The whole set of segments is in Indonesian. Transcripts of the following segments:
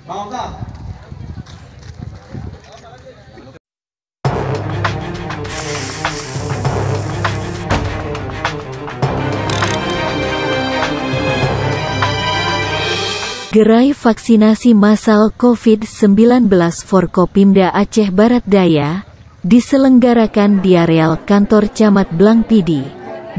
Mau nggak? Gerai vaksinasi massal COVID-19 Forkopimda Aceh Barat Daya diselenggarakan di areal kantor Camat Blangpidi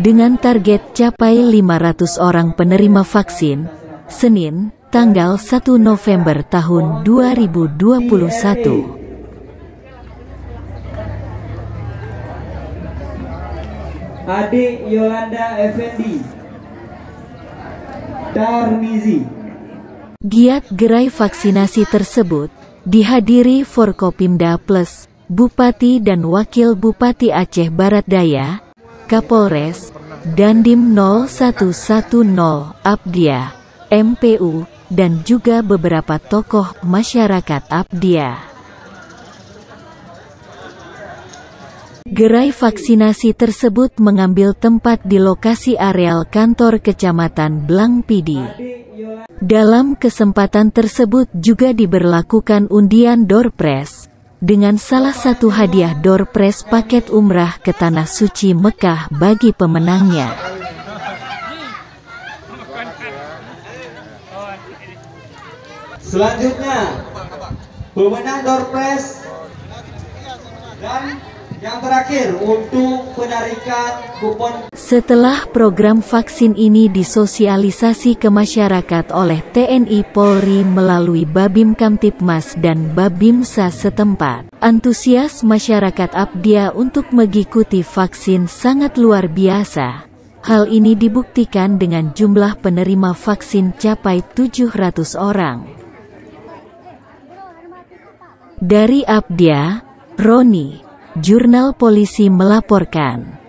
dengan target capai 500 orang penerima vaksin, Senin, tanggal 1 November tahun 2021. Adik Yolanda Effendi Darmizi. Giat gerai vaksinasi tersebut dihadiri Forkopimda Plus, Bupati dan Wakil Bupati Aceh Barat Daya, Kapolres, Dandim 0110, Abdia, MPU, dan juga beberapa tokoh masyarakat Abdia. Gerai vaksinasi tersebut mengambil tempat di lokasi areal kantor Kecamatan Blangpidi. Dalam kesempatan tersebut juga diberlakukan undian door prize, dengan salah satu hadiah door prize paket umrah ke Tanah Suci Mekah bagi pemenangnya. Selanjutnya, pemenang door prize dan yang terakhir untuk penarikan kupon. Setelah program vaksin ini disosialisasi ke masyarakat oleh TNI Polri melalui Babim Kamtibmas dan Babimsa setempat, antusias masyarakat Abdia untuk mengikuti vaksin sangat luar biasa. Hal ini dibuktikan dengan jumlah penerima vaksin capai 700 orang. Dari Abdia, Roni, Jurnal Polisi melaporkan.